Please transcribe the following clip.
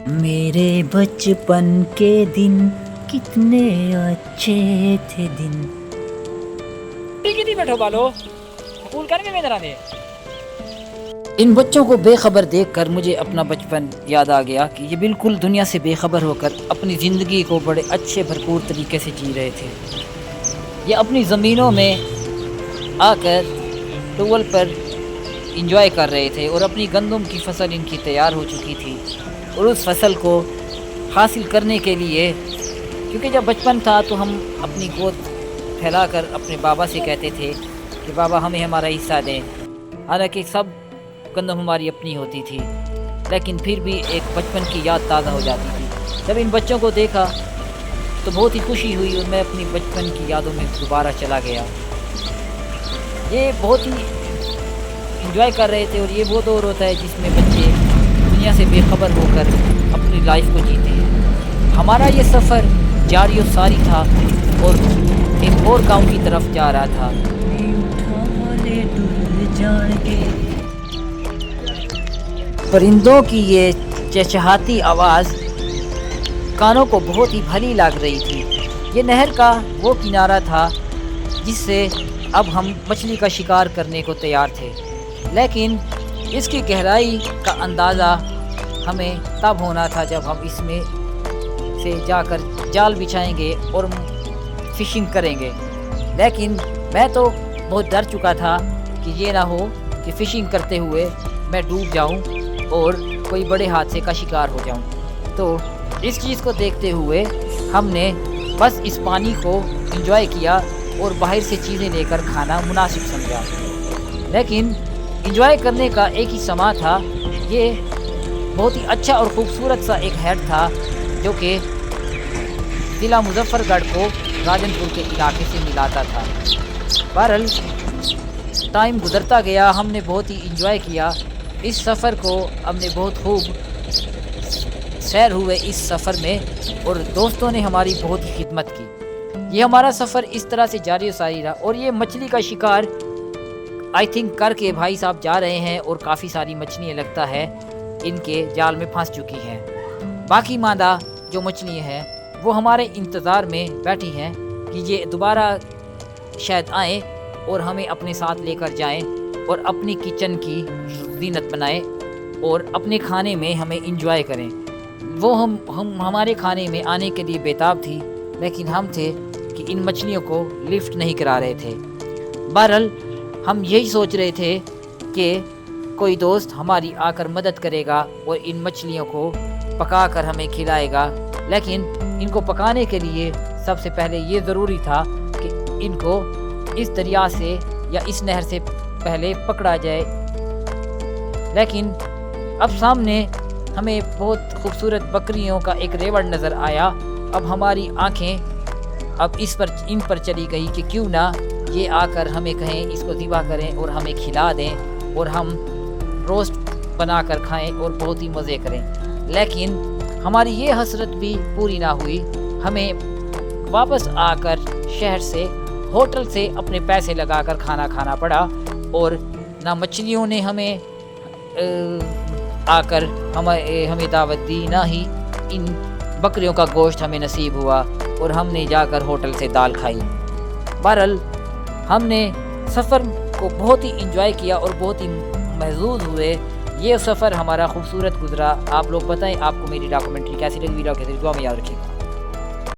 میرے بچپن کے دن کتنے اچھے تھے دن. کتنی بیٹھو بالو پھول کر کے میں ذرا دے. ان بچوں کو بے خبر دیکھ کر مجھے اپنا بچپن یاد آ گیا کہ یہ بالکل دنیا سے بے خبر ہو کر اپنی زندگی کو بڑے اچھے بھرپور طریقے سے جی رہے تھے. یہ اپنی زمینوں میں آ کر ٹول پر انجوائے کر رہے تھے اور اپنی گندم کی فصل ان کی تیار ہو چکی تھی اور اس فصل کو حاصل کرنے کے لیے، کیونکہ جب بچپن تھا تو ہم اپنی گود پھیلا کر اپنے بابا سے کہتے تھے کہ بابا ہمیں ہمارا حصہ دیں. حالانکہ سب گندم ہماری اپنی ہوتی تھی، لیکن پھر بھی ایک بچپن کی یاد تازہ ہو جاتی تھی. جب ان بچوں کو دیکھا تو بہت ہی خوشی ہوئی اور میں اپنی بچپن کی یادوں میں دوبارہ چلا گیا. یہ بہت ہی انجوائے کر رہے تھے اور یہ وہ دور ہوتا ہے جس میں بچے دنیا سے بے خبر ہو کر اپنی لائف کو جیتے ہیں. ہمارا یہ سفر جاری و ساری تھا اور ایک اور گاؤں کی طرف جا رہا تھا. پرندوں کی یہ چہچہاتی آواز کانوں کو بہت ہی بھلی لگ رہی تھی. یہ نہر کا وہ کنارہ تھا جس سے اب ہم مچھلی کا شکار کرنے کو تیار تھے، لیکن اس کی گہرائی کا اندازہ ہمیں تب ہونا تھا جب ہم اس میں سے جا کر جال بچھائیں گے اور فشنگ کریں گے. لیکن میں تو بہت ڈر چکا تھا کہ یہ نہ ہو کہ فشنگ کرتے ہوئے میں ڈوب جاؤں اور کوئی بڑے حادثے کا شکار ہو جاؤں. تو اس چیز کو دیکھتے ہوئے ہم نے بس اس پانی کو انجوائے کیا اور باہر سے چیزیں لے کر کھانا مناسب سمجھا. لیکن انجوائے کرنے کا ایک ہی سما تھا. یہ بہت ہی اچھا اور خوبصورت سا ایک ہیڈ تھا جو کہ ضلع مظفر گڑھ کو راجن پور کے علاقے سے ملاتا تھا. بہرحال ٹائم گزرتا گیا، ہم نے بہت ہی انجوائے کیا اس سفر کو. ہم نے بہت خوب سیر ہوئے اس سفر میں اور دوستوں نے ہماری بہت ہی خدمت کی. یہ ہمارا سفر اس طرح سے جاری و ساری رہا اور یہ مچھلی کا شکار آئی تھنک کر کے بھائی صاحب جا رہے ہیں اور کافی ساری مچھلیاں لگتا ہے ان کے جال میں پھنس چکی ہیں. باقی ماندہ جو مچھلیاں ہیں وہ ہمارے انتظار میں بیٹھی ہیں کہ یہ دوبارہ شاید آئیں اور ہمیں اپنے ساتھ لے کر جائیں اور اپنی کچن کی زینت بنائیں اور اپنے کھانے میں ہمیں انجوائے کریں. وہ ہمارے کھانے میں آنے کے لیے بےتاب تھی، لیکن ہم تھے کہ ان مچھلیوں کو لفٹ نہیں کرا رہے تھے. بہرحال ہم یہی سوچ رہے تھے کہ کوئی دوست ہماری آ کر مدد کرے گا اور ان مچھلیوں کو پکا کر ہمیں کھلائے گا. لیکن ان کو پکانے کے لیے سب سے پہلے یہ ضروری تھا کہ ان کو اس دریا سے یا اس نہر سے پہلے پکڑا جائے. لیکن اب سامنے ہمیں بہت خوبصورت بکریوں کا ایک ریوڑ نظر آیا. اب ہماری آنکھیں اب ان پر چلی گئی کہ کیوں نہ یہ آ کر ہمیں کہیں اس کو ذبح کریں اور ہمیں کھلا دیں اور ہم روسٹ بنا کر کھائیں اور بہت ہی مزے کریں. لیکن ہماری یہ حسرت بھی پوری نہ ہوئی. ہمیں واپس آ کر شہر سے ہوٹل سے اپنے پیسے لگا کر کھانا کھانا پڑا اور نہ مچھلیوں نے ہمیں آ کر ہمیں دعوت دی، نہ ہی ان بکریوں کا گوشت ہمیں نصیب ہوا اور ہم نے جا کر ہوٹل سے دال کھائی. بہرحال ہم نے سفر کو بہت ہی انجوائے کیا اور بہت ہی محظوظ ہوئے. یہ سفر ہمارا خوبصورت گزرا. آپ لوگ بتائیں آپ کو میری ڈاکومنٹری کیسی لگی؟ ویڈیو کیسی لگی؟ دعا میں یاد رکھیے گا.